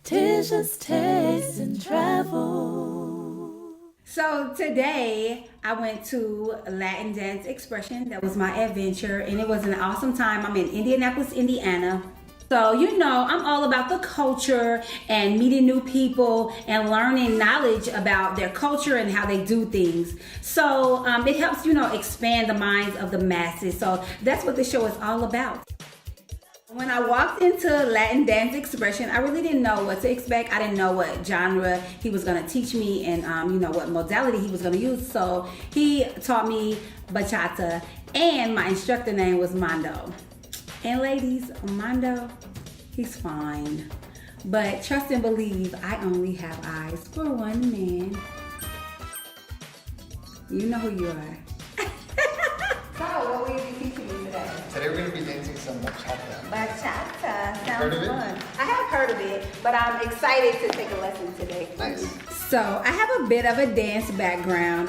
Titia's Taste and Travel. So today I went to Latin Dance Expression. That was my adventure and it was an awesome time. I'm in Indianapolis, Indiana. So, you know, I'm all about the culture and meeting new people and learning knowledge about their culture and how they do things. So it helps, you know, expand the minds of the masses. So that's what the show is all about. When I walked into Latin Dance Expression, I really didn't know what to expect. I didn't know what genre he was going to teach me and, you know, what modality he was going to use. So he taught me bachata and my instructor name was Mondo. And ladies, Mondo, he's fine. But trust and believe, I only have eyes for one man. You know who you are. So, what will you be teaching me today? Today we're going to be dancing some bachata. Bachata, sounds Heard of it? fun. I have heard of it, but I'm excited to take a lesson today. Nice. So I have a bit of a dance background.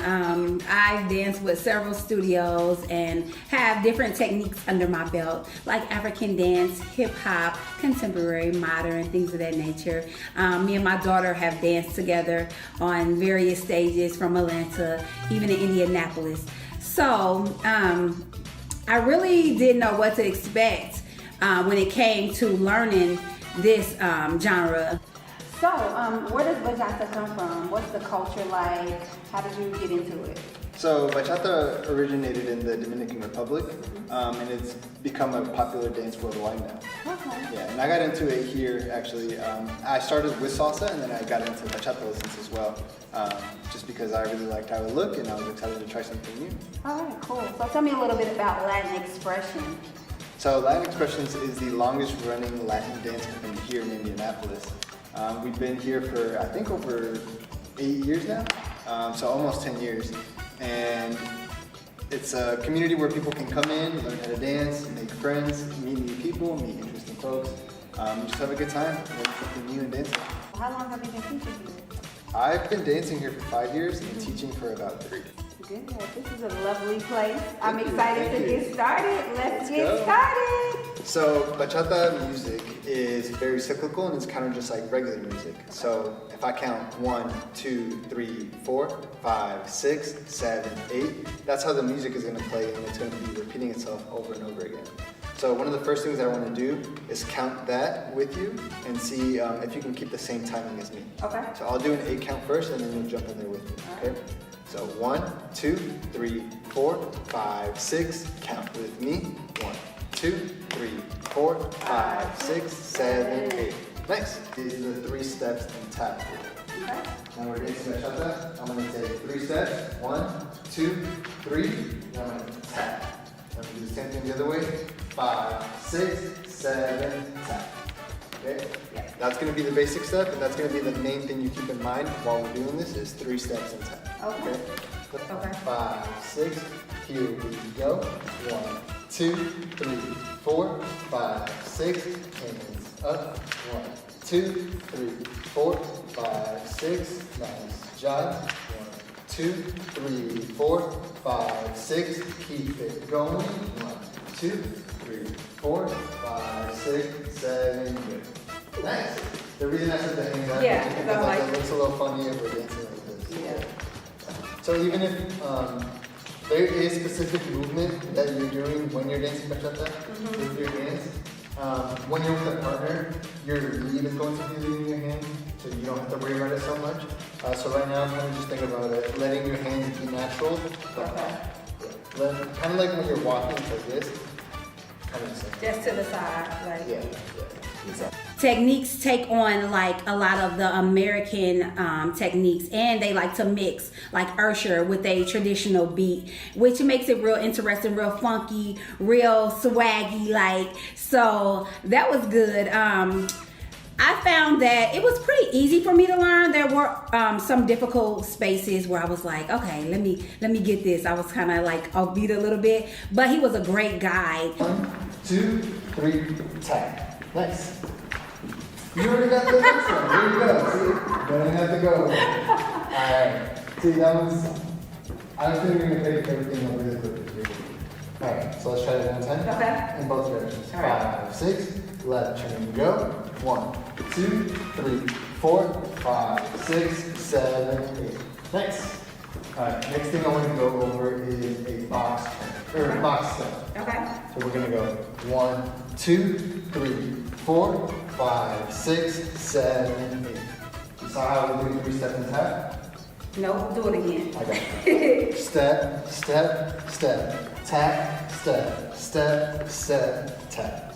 I've danced with several studios and have different techniques under my belt, like African dance, hip hop, contemporary, modern, things of that nature. Me and my daughter have danced together on various stages from Atlanta, even in Indianapolis. So I really didn't know what to expect when it came to learning this genre. So, where does bachata come from? What's the culture like? How did you get into it? So bachata originated in the Dominican Republic, and it's become a popular dance worldwide now. Okay. Yeah, and I got into it here actually. I started with salsa, and then I got into bachata lessons as well, just because I really liked how it looked, and I was excited to try something new. All right, cool. So tell me a little bit about Latin Expression. So Latin Expressions is the longest running Latin dance company here in Indianapolis. We've been here for, I think, over 8 years now, so almost 10 years. And it's a community where people can come in, learn how to dance, make friends, meet new people, meet interesting folks, just have a good time, learn something new and dancing. How long have you been teaching here? I've been dancing here for 5 years and teaching for about 3. Good. This is a lovely place. I'm Thank you. excited Thank to you. get started. Let's get go. started. So bachata music is very cyclical and it's kind of just like regular music. So if I count 1, 2, 3, 4, 5, 6, 7, 8, that's how the music is going to play and it's going to be repeating itself over and over again. So one of the first things I want to do is count that with you and see if you can keep the same timing as me. Okay. So I'll do an 8 count first and then you'll jump in there with me, okay? So 1, 2, 3, 4, 5, 6, count with me. 1, 2, 3, 4, 5, 6, 7, 8. Nice. These are the 3 steps in tap. Okay. Now we're dancing bachata. I'm going to take 3 steps. 1, 2, 3. Now I'm going to tap. I'm going to do the same thing the other way. 5, 6, 7, tap. Okay? Yeah. That's going to be the basic step, and that's going to be the main thing you keep in mind while we're doing this is 3 steps in tap. Okay. Okay? 5, 6, here we go. 1, 2, 3, 4, 5, 6, hands up. 1, 2, 3, 4, 5, 6, nice job. 1, 2, 3, 4, 5, 6, keep it going. 1, 2, 3, 4, 5, 6, 7, good. Nice. The reason I said the hands up Yeah, is because because I'm like- it looks a little funny if we're dancing like this. Yeah. So even if there is specific movement that you're doing when you're dancing bachata with your hands, when you're with a partner, your lead is going to be leading your hands, so you don't have to worry about it so much. So right now, kind of just think about it, letting your hands be natural. Okay. Kind of like when you're walking like this, kind of the same. Just to the side, like. Yeah, exactly. Techniques take on like a lot of the American techniques, and they like to mix like Ursher with a traditional beat, which makes it real interesting, real funky, real swaggy, like. So that was good. I found that it was pretty easy for me to learn. There were some difficult spaces where I was like, okay, let me get this. I was kind of like offbeat a little bit, but he was a great guide. 1, 2, 3, tap. Nice. You already got the next one. Here you go. See? You don't have to go. Alright. See, that was. I was thinking we were going to take everything over really quickly. Alright, so let's try it one time. Okay. In both directions. All right. 5, 6, left turn, go. 1, 2, 3, 4, 5, 6, 7, 8. Nice. Alright, next thing I want to go over is a box step. Okay. So we're gonna go 1, 2, 3, 4, 5, 6, 7, 8. You saw how we do 3-step and tap? Nope, do it again. I got it. Step, step, step, tap, step, step, step, tap.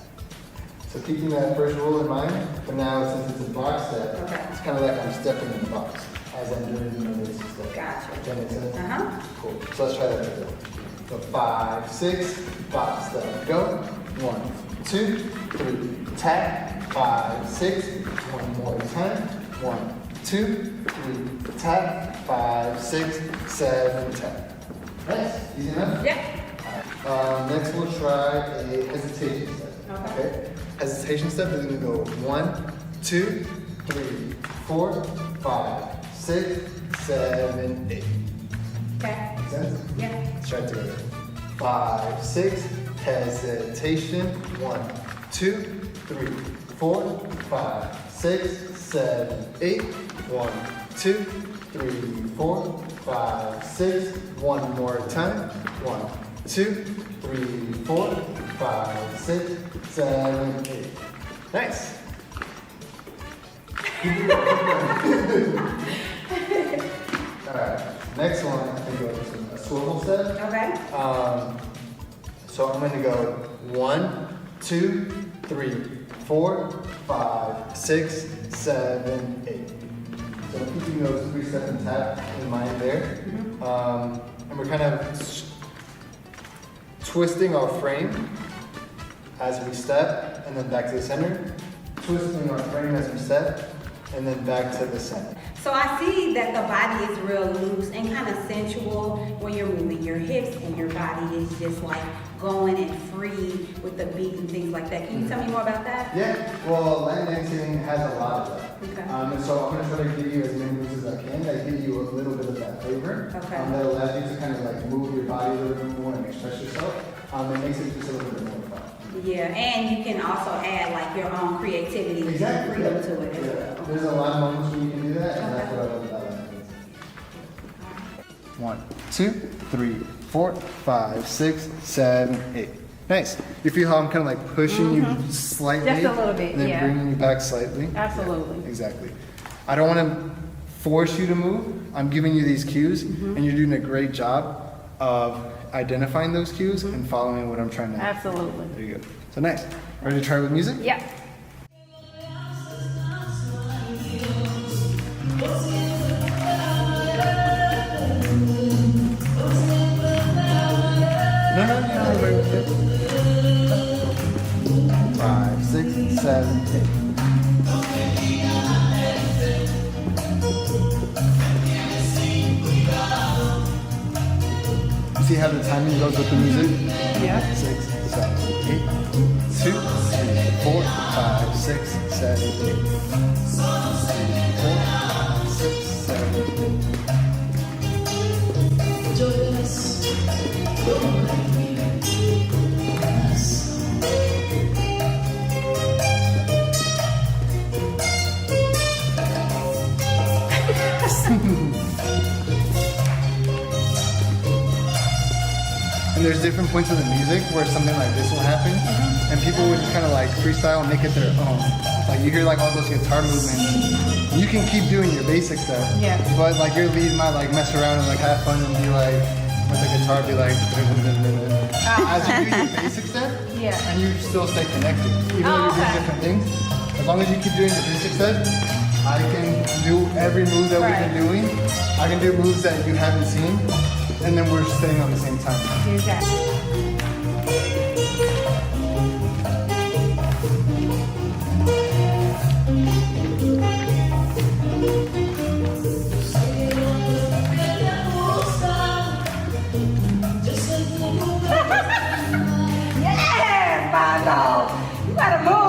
So keeping that first rule in mind, but now since it's a box step, Okay. it's kind of like I'm stepping in the box as I'm doing my basic step. Gotcha. Does that make sense? Uh-huh. Cool. So let's try that together. So 5, 6, box step. Go. 1, 2, 3, tap. 5, 6. One more time. 1, 2, 3, tap. 5, 6, 7, tap. Nice. Easy enough? Yeah. Next we'll try a hesitation step. Okay. Hesitation step is going to go 1, 2, 3, 4, 5, 6, 7, 8. Okay. Make sense? Yeah. Let's try it together. 5, 6, hesitation. 1, 2, 3, 4, 5, 6, 7, 8. 1, 2, 3, 4, 5, 6. One more time. 1, 2, 3, 4, 5, 6, 7, 8. Nice. Alright, next one, I think is a swivel step. Okay. So I'm gonna go 1, 2, 3, 4, 5, 6, 7, 8. So I'm keeping those 3-step and tap in mind there. And we're kind of twisting our frame as we step, and then back to the center. Twisting our frame as we step, and then back to the center. So I see that the body is real loose and kind of sensual when you're moving your hips and your body is just like going and free with the beat and things like that. Can you tell me more about that? Yeah, well, line dancing has a lot of that. Okay. And so I'm going to try to give you as many moves as I can that give you a little bit of that flavor. Okay. That allows you to kind of like move your body a little bit more and express yourself. It makes it just a little bit more fun. Yeah, and you can also add like your own creativity and freedom to it as well. There's a lot of moments where you can do that, and that's what I love about line dancing. 1, 2, 3, 4, 5, 6, 7, 8. Nice. You feel how I'm kind of like pushing you slightly? Just a little bit, and then yeah. bringing you back slightly? Absolutely. Yeah, exactly. I don't want to force you to move. I'm giving you these cues, and you're doing a great job of identifying those cues and following what I'm trying to do. Absolutely. There you go. So nice. Ready to try with music? Yeah. No, wait with it. 5, 6, 7, 8. See how the timing goes with the music? Yeah. 6, 7, 8. 2, 3, 4, 5, 6, 7, 8. 3, 4, 5, 6, 7, 8. And there's different points of the music where something like this will happen, and people would just kind of like freestyle and make it their own. Like you hear like all those guitar movements. You can keep doing your basic stuff, Yeah. but like your lead might like mess around and like have fun and be like with the guitar, be like as you do your basic stuff, Yeah. and you still stay connected, even though you're doing okay. different things. As long as you keep doing the basic stuff, I can do every move that we've been doing. I can do moves that you haven't seen, and then we're staying on the same time. Exactly. Yeah, Bondo. You gotta move.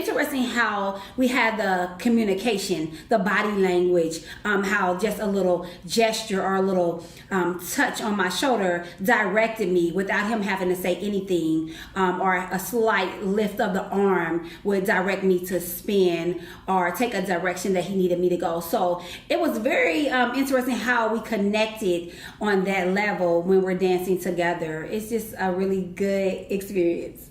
interesting how we had the communication, the body language, how just a little gesture or a little touch on my shoulder directed me without him having to say anything, or a slight lift of the arm would direct me to spin or take a direction that he needed me to go. So it was very interesting how we connected on that level when we're dancing together. It's just a really good experience.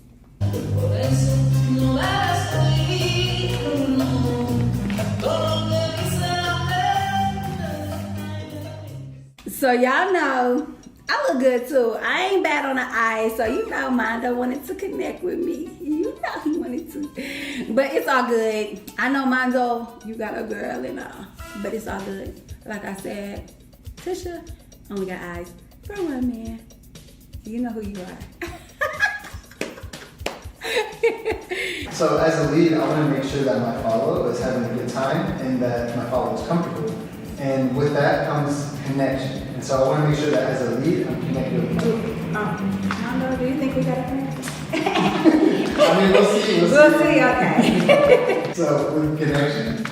So y'all know I look good too. I ain't bad on the eyes, so you know Mondo wanted to connect with me. You know he wanted to. But it's all good. I know Mondo, you got a girl and all. But it's all good. Like I said, Titia only got eyes for one man. You know who you are. So as a lead, I want to make sure that my follow is having a good time and that my follow is comfortable. And with that comes connection. And so I want to make sure that as a lead, I'm connected with my Mondo, do you think we got a friend? I mean, we'll see. We'll see, okay. So with connection,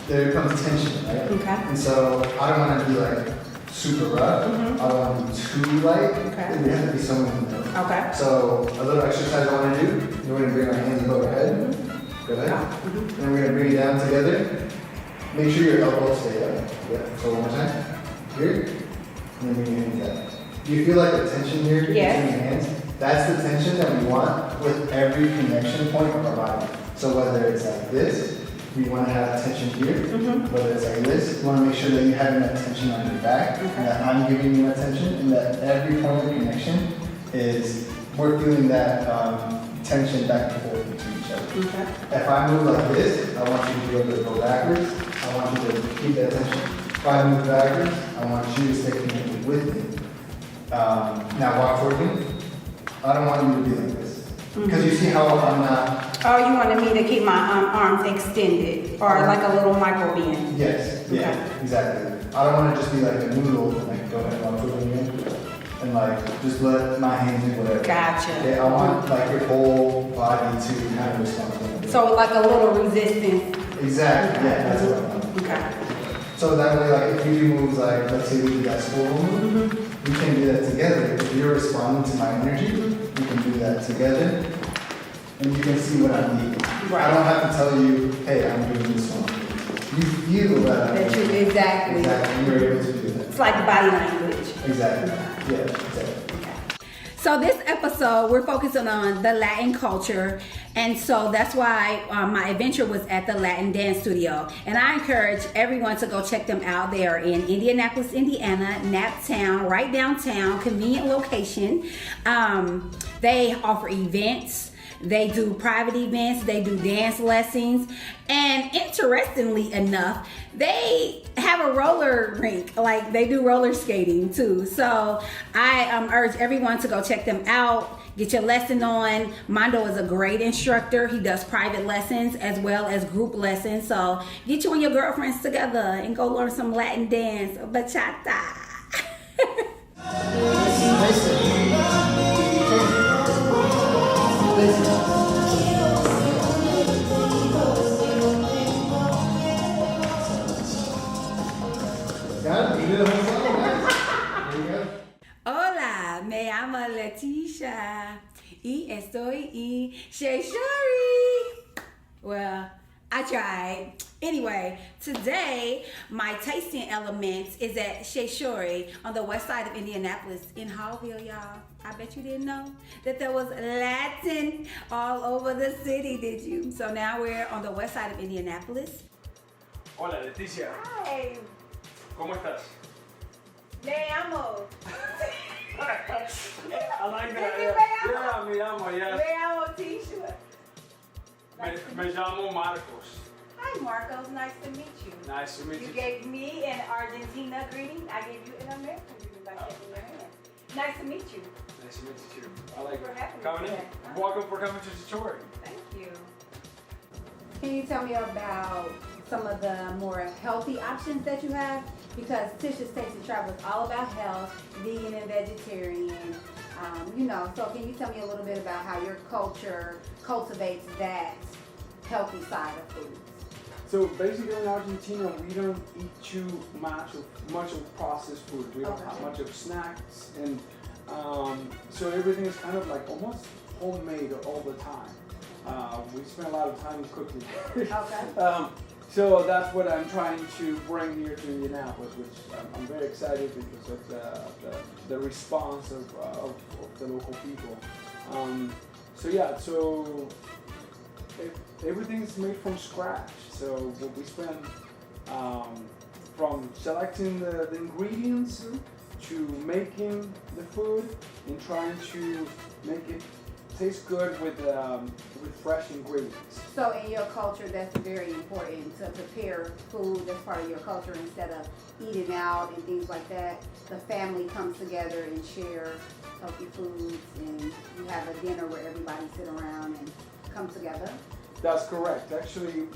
there comes tension, right? Okay. And so I don't want to be like super rough. I don't want to be too light. Okay. There has to be somewhere in the middle. Okay. So a little exercise I want to do, we're going to bring our hands above our head. Go ahead. Then we're going to bring it down together. Make sure your elbows stay up. Yeah. So one more time. Here. And then bring your hands down. Do you feel like the tension here Yes. between your hands? That's the tension that we want with every connection point of our body. So whether it's like this, we want to have tension here. Whether it's like this, we want to make sure that you're having that tension on your back, and that I'm giving you that tension, and that every point of connection is we're feeling that tension back and forth between each other. Okay. If I move like this, I want you to be able to go backwards. I want you to keep that tension. If I move backwards, I want you to stay connected with me. Now walk toward me. I don't want you to be like this. Because you see how I'm not... Oh, you wanted me to keep my arms extended, or like a little micro bend? Yes, yeah, Okay. exactly. I don't want to just be like a noodle and like go ahead and walk toward me and like just let my hands do whatever. Gotcha. Okay, I want like your whole body to kind of respond to it. So like a little resistance. Exactly, yeah, that's what I want. Okay. So that way, like, if you do moves like, let's say we do that school move, we can do that together. If you're responding to my energy, we can do that together, and you can see what I'm needing. Right. I don't have to tell you, hey, I'm doing this one. You feel that. That you exactly. Exactly. You're able to do that. It's like body language. Exactly. Yeah. Exactly. So this episode, we're focusing on the Latin culture. And so that's why my adventure was at the Latin Dance Studio. And I encourage everyone to go check them out. They are in Indianapolis, Indiana, Naptown, right downtown, convenient location. They offer events. They do private events, they do dance lessons, and interestingly enough, they have a roller rink, like they do roller skating too. So I urge everyone to go check them out, get your lesson on. Mondo is a great instructor. He does private lessons as well as group lessons. So get you and your girlfriends together and go learn some Latin dance, bachata. Got it? You did the whole song? Nice. There you go. Hola, me llamo LaKesha y estoy en Chori. Well, I tried. Anyway, today my tasting elements is at Chori on the west side of Indianapolis in Hallville, y'all. I bet you didn't know that there was Latin all over the city, did you? So now we're on the west side of Indianapolis. Hola, Leticia. Hi, ¿Cómo estás? me amo. I like that. Did you Yeah, me llamo, yes. Me amo Tisha. Me llamo Marcos. Hi, Marcos. Nice to meet you. Nice to meet You you. gave me an Argentina greeting. I gave you an American greeting by shaking your hand. Nice to meet you. Nice to meet you too. I like for having me coming in. today. Welcome for coming to Chori. Thank you. Can you tell me about some of the more healthy options that you have? Because Tisha's Taste and Travel is all about health, vegan and vegetarian. So can you tell me a little bit about how your culture cultivates that healthy side of food? So basically in Argentina, we don't eat too much of processed food. We don't have much of snacks, and so everything is kind of like almost homemade all the time. We spend a lot of time cooking. Okay. So that's what I'm trying to bring here to Indianapolis, which I'm very excited because of the response of the local people. So everything's made from scratch. So what we spend from selecting the ingredients to making the food and trying to make it taste good with fresh ingredients. So in your culture, that's very important to prepare food. That's part of your culture instead of eating out and things like that. The family comes together and share healthy foods, and you have a dinner where everybody sit around and come together. That's correct. Actually,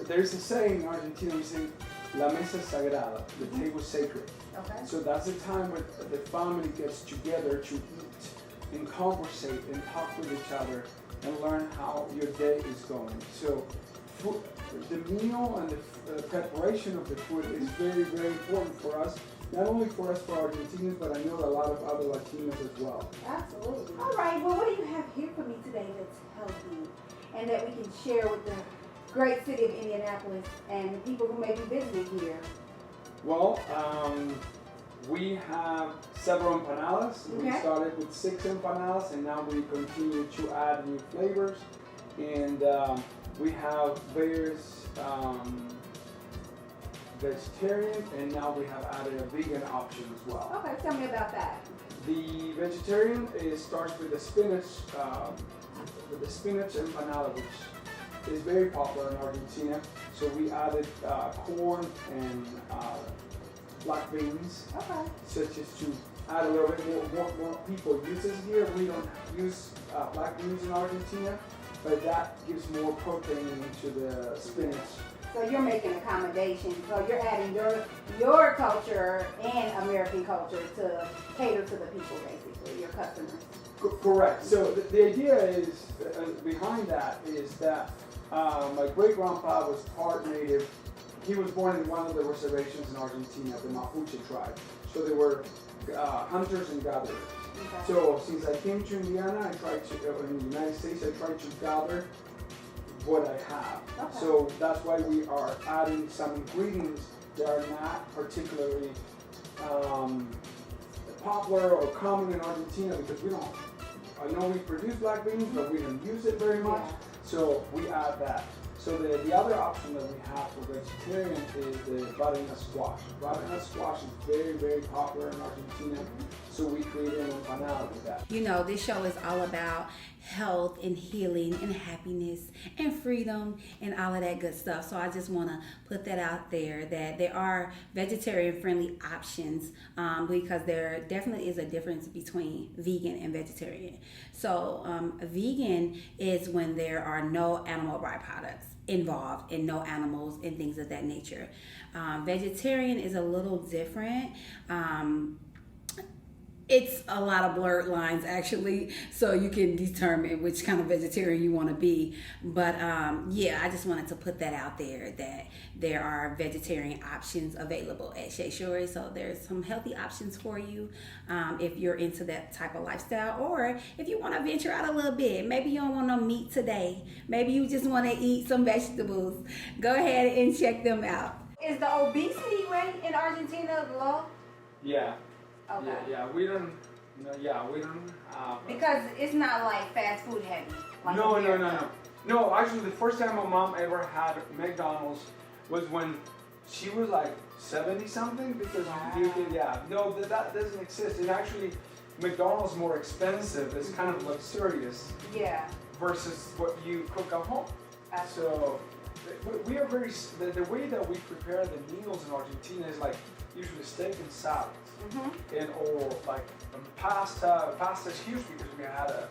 there's a saying in Argentina, we say, la mesa sagrada, the table sacred. Okay. So that's a time when the family gets together to eat and conversate and talk with each other and learn how your day is going. So the meal and the preparation of the food is very, very important for us. Not only for us, for Argentinians, but I know a lot of other Latinos as well. Absolutely. All right, well, what do you have here for me today that's healthy and that we can share with the great city of Indianapolis and the people who may be visiting here? Well, we have several empanadas. Okay. We started with 6 empanadas, and now we continue to add new flavors. And we have various vegetarian, and now we have added a vegan option as well. Okay, tell me about that. The vegetarian starts with the spinach empanada, which is very popular in Argentina. So we added corn and black beans, such as to add a little bit more people use this here. We don't use black beans in Argentina, but that gives more protein into the spinach. So you're making accommodations. So you're adding your culture and American culture to cater to the people, basically, your customers. Correct. So the idea is behind that is that my great grandpa was part native. He was born in one of the reservations in Argentina, the Mapuche tribe. So they were hunters and gatherers. Okay. So since I came to Indiana, in the United States, I tried to gather what I have. Okay. So that's why we are adding some ingredients that are not particularly popular or common in Argentina, because I know we produce black beans, but we don't use it very much. Yeah. So we add that. So the other option that we have for vegetarian is the banana squash. Banana squash is very, very popular in Argentina. So we created an empanada with that. You know, this show is all about health and healing and happiness and freedom and all of that good stuff. So I just want to put that out there, that there are vegetarian friendly options, because there definitely is a difference between vegan and vegetarian. So vegan is when there are no animal byproducts involved and no animals and things of that nature. Vegetarian is a little different. It's a lot of blurred lines, actually, so you can determine which kind of vegetarian you want to be. But yeah, I just wanted to put that out there, that there are vegetarian options available at Chori. So there's some healthy options for you if you're into that type of lifestyle, or if you want to venture out a little bit. Maybe you don't want no meat today. Maybe you just want to eat some vegetables. Go ahead and check them out. Is the obesity rate in Argentina low? Yeah. Okay. Yeah, we don't. Because it's not like fast food heavy. Like No. America. No, actually, the first time my mom ever had McDonald's was when she was like 70 something. Because that doesn't exist. And actually, McDonald's is more expensive. It's kind of luxurious. Yeah. Versus what you cook at home. Absolutely. So we are very. The way that we prepare the meals in Argentina is like usually steak and salads. And or like pasta. Pasta is huge because we had a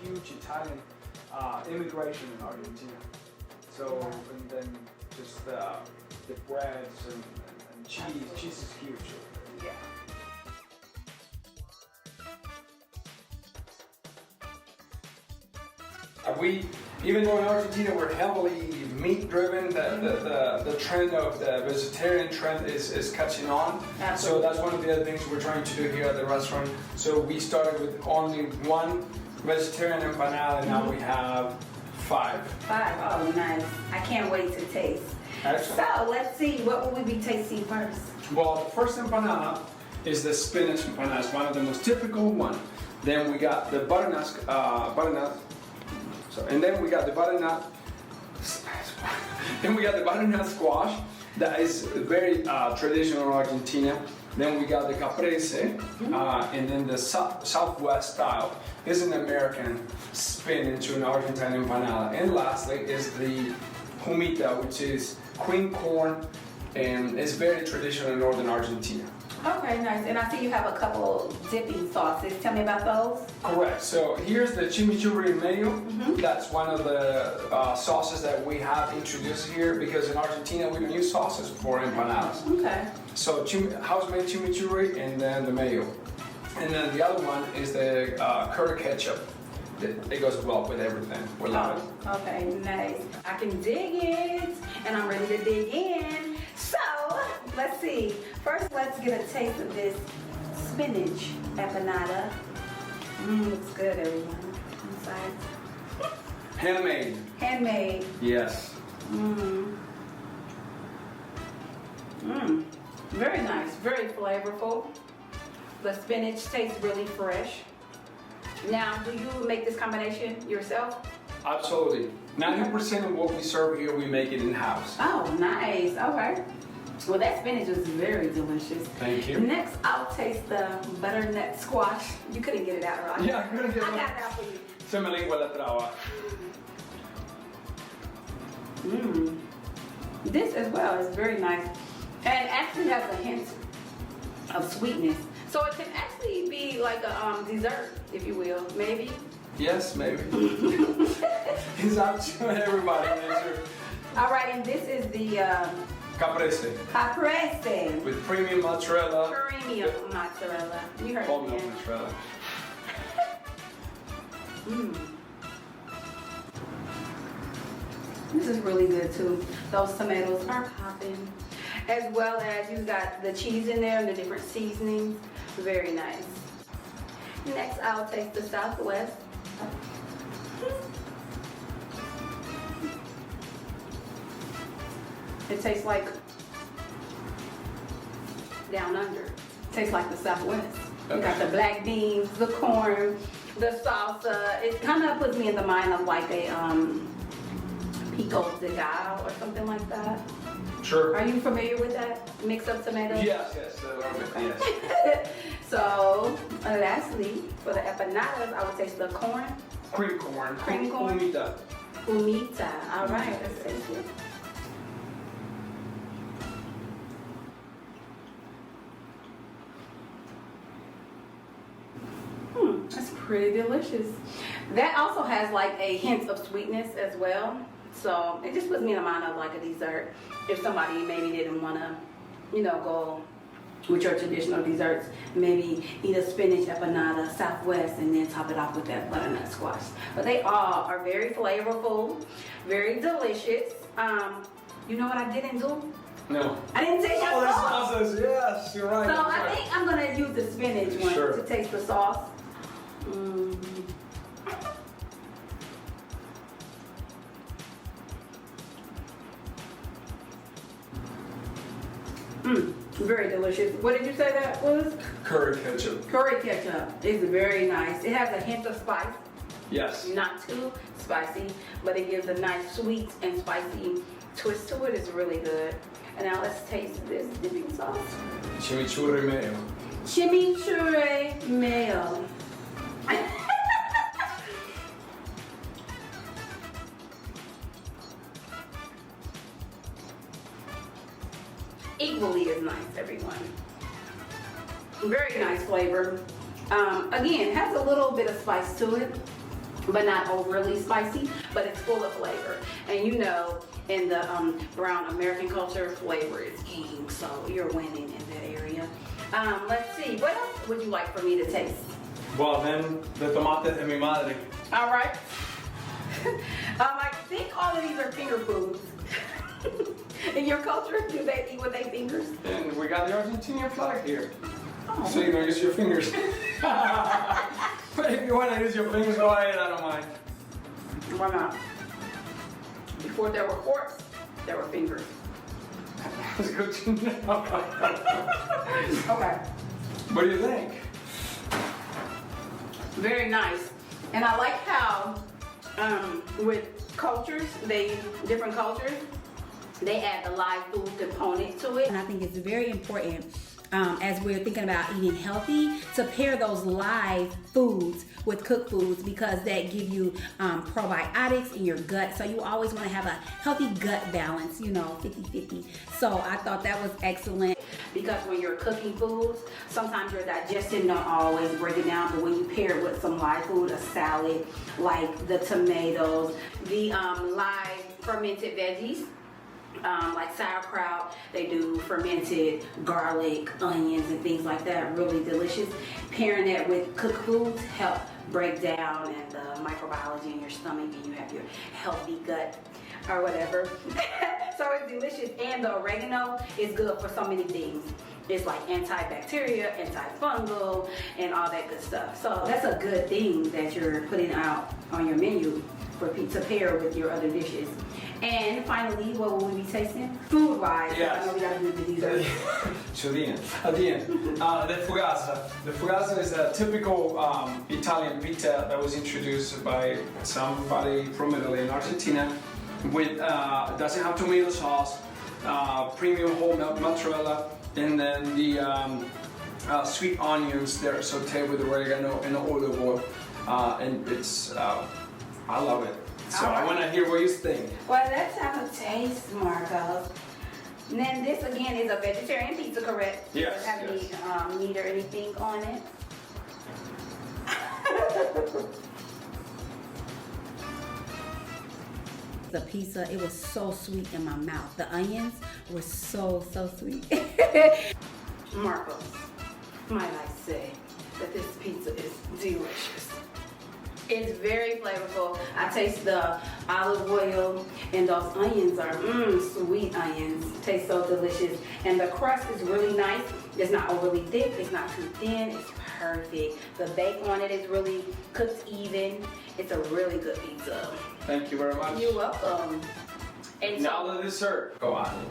huge Italian immigration in Argentina. So and then just the breads and cheese. Absolutely. Cheese is huge. Yeah. even though in Argentina we're heavily meat driven, the trend of the vegetarian trend is catching on. Absolutely. So that's one of the other things we're trying to do here at the restaurant. So we started with only one vegetarian empanada, and now we have 5. 5. Oh, nice. I can't wait to taste. Excellent. So let's see, what will we be tasting first? Well, the first empanada is the spinach empanada. It's one of the most typical one. Then we got the butternut, and then we got the butternut. Then we got the butternut squash that is very traditional in Argentina. Then we got the caprese, and then the Southwest style is an American spin into an Argentine empanada. And lastly is the humita, which is cream corn, and it's very traditional in northern Argentina. Okay, nice. And I see you have a couple dipping sauces. Tell me about those. Correct. So here's the chimichurri mayo. That's one of the sauces that we have introduced here because in Argentina we don't use sauces for empanadas. Okay. So house-made chimichurri and then the mayo. And then the other one is the curry ketchup. It goes well with everything. We love it. Okay, nice. I can dig it, and I'm ready to dig in. So, let's see. First, let's get a taste of this spinach empanada. Looks good, everyone. Inside. Handmade. Handmade. Yes. Very nice, very flavorful. The spinach tastes really fresh. Now, do you make this combination yourself? Absolutely. 90% of what we serve here, we make it in-house. Oh, nice. Okay. Well, that spinach was very delicious. Thank you. Next, I'll taste the butternut squash. You couldn't get it out, right? Yeah, I'm gonna get I it. got it out for you. Se me lengua la traba. This as well is very nice. And actually has a hint of sweetness. So it can actually be like a dessert, if you will, maybe. Yes, maybe. It's up to everybody. All right, and this is the Caprese. caprese. With premium mozzarella. Premium mozzarella. You heard Whole it milk again. mozzarella. This is really good too. Those tomatoes are popping. As well as you got the cheese in there and the different seasonings. Very nice. Next, I'll taste the Southwest. It tastes like down under. Tastes like the Southwest. You got the black beans, the corn, the salsa. It kind of puts me in the mind of like a pico de gallo or something like that. Sure. Are you familiar with that? Mix up tomatoes? Yes, a little bit, yes. So, lastly, for the empanadas, I would taste the corn. Cream corn. Cream corn. Humita. Humita. All right, let's taste it. That's pretty delicious. That also has like a hint of sweetness as well. So it just puts me in the mind of like a dessert. If somebody maybe didn't want to, go with your traditional desserts, maybe eat a spinach empanada Southwest and then top it off with that butternut squash. But they all are very flavorful, very delicious. You know what I didn't do? No. I didn't taste your the sauce. sauces, yes, you're right. So you're I right. think I'm gonna use the spinach one Sure. to taste the sauce. Very delicious. What did you say that was? Curry ketchup. Curry ketchup is very nice. It has a hint of spice. Yes. Not too spicy, but it gives a nice sweet and spicy twist to it. It's really good. And now let's taste this dipping sauce. Chimichurri mayo. Chimichurri mayo. Equally as nice, everyone. Very nice flavor. Again, has a little bit of spice to it, but not overly spicy, but it's full of flavor. And in the brown American culture, flavor is king, so you're winning in that area. Let's see, what else would you like for me to taste? Well, then, the tomates de mi madre. All right. I think all of these are finger foods. In your culture, do they eat with their fingers? And we got the Argentinian flag here. Oh. So you don't use your fingers. But if you want to use your fingers, go ahead, I don't mind. Why not? Before there were forks, there were fingers. That's good to know. Okay. What do you think? Very nice. And I like how with cultures, different cultures, they add the live food component to it. And I think it's very important as we're thinking about eating healthy to pair those live foods with cooked foods because that give you probiotics in your gut. So you always want to have a healthy gut balance, 50-50. So I thought that was excellent because when you're cooking foods, sometimes your digestion don't always break it down, but when you pair it with some live food, a salad, like the tomatoes, the live fermented veggies, like sauerkraut, they do fermented garlic, onions, and things like that. Really delicious. Pairing that with cooked foods help break down and the microbiology in your stomach, and you have your healthy gut or whatever. So it's delicious, and the oregano is good for so many things. It's like antibacterial, antifungal, and all that good stuff. So that's a good thing that you're putting out on your menu for to pair with your other dishes. And finally, what will we be tasting? Food-wise, Yes. I know we gotta do the dessert. To the end. At the end. The fugazza. The fugazza is a typical Italian pizza that was introduced by somebody from Italy and Argentina. With doesn't have tomato sauce, premium whole milk mozzarella, and then the sweet onions. They're sauteed with oregano and olive oil, and it's I love it. So I want to hear what you think. Well, let's have a taste, Marcos. And then this again is a vegetarian pizza, correct? Yes, Does it have any meat or anything on it? The pizza, it was so sweet in my mouth. The onions were so sweet. Marcos, might I say that this pizza is delicious. It's very flavorful. I taste the olive oil, and those onions are sweet onions. Taste so delicious. And the crust is really nice. It's not overly thick. It's not too thin. It's perfect. The bake on it is really cooked even. It's a really good pizza. Thank you very much. You're welcome. And Now the dessert. Go on.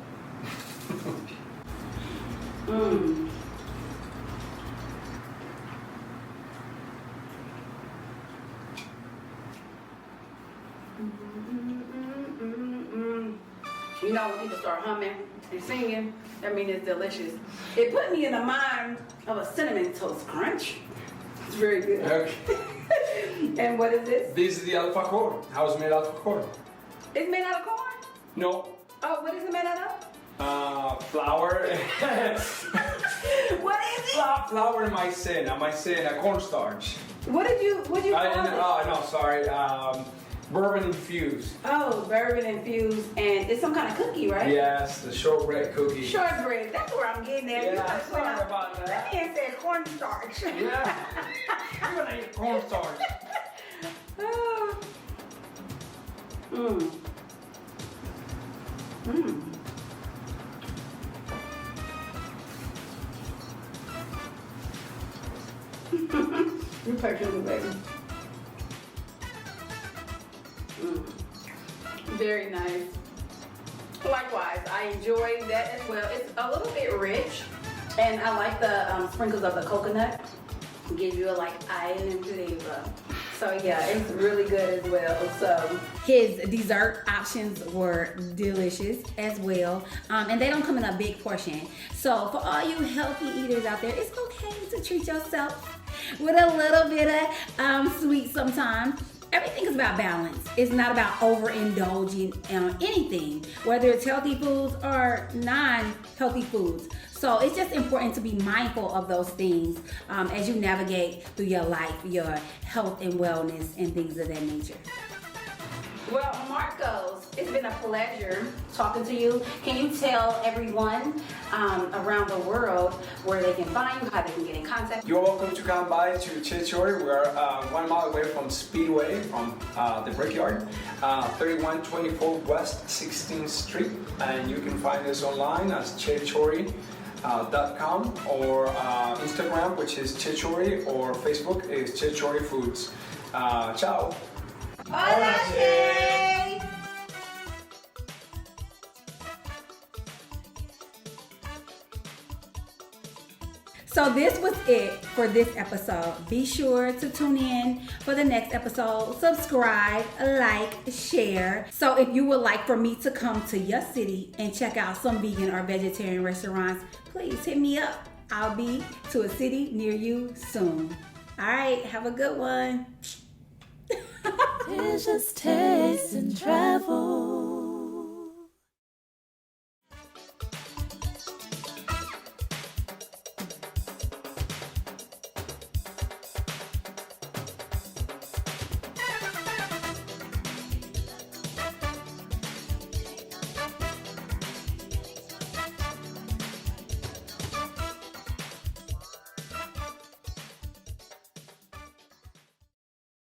You know, when people start humming and singing, that means it's delicious. It put me in the mind of a cinnamon toast crunch. It's very good. Okay. And what is this? This is the alfajor. How is it made alfajor? It's made out of corn? No. Oh, what is it made out of? Flour. What is it? Flour and maizena, cornstarch. What did you call it? No, sorry. Bourbon infused. Oh, bourbon infused, and it's some kind of cookie, right? Yes, the shortbread cookie. Shortbread, that's where I'm getting at. Yeah, sorry about that. That man said cornstarch. Yeah. I'm gonna eat cornstarch. You picture baby. Very nice. Likewise, I enjoy that as well. It's a little bit rich, and I like the sprinkles of the coconut. Give you a island flavor. So yeah, it's really good as well. So his dessert options were delicious as well, and they don't come in a big portion. So for all you healthy eaters out there, it's okay to treat yourself with a little bit of sweet sometimes. Everything is about balance. It's not about overindulging on anything, whether it's healthy foods or non-healthy foods. So it's just important to be mindful of those things as you navigate through your life, your health and wellness and things of that nature. Well, Marcos, it's been a pleasure talking to you. Can you tell everyone around the world where they can find you, how they can get in contact? You're welcome to come by to Chori. We're 1 mile away from Speedway, from the Brickyard, 3124 West 16th Street. And you can find us online as chori.com or Instagram, which is Chori, or Facebook is Chori Foods. Ciao. Hola, Che! So this was it for this episode. Be sure to tune in for the next episode. Subscribe, like, share. So if you would like for me to come to your city and check out some vegan or vegetarian restaurants, please hit me up. I'll be to a city near you soon. All right, have a good one. It's just taste and travel.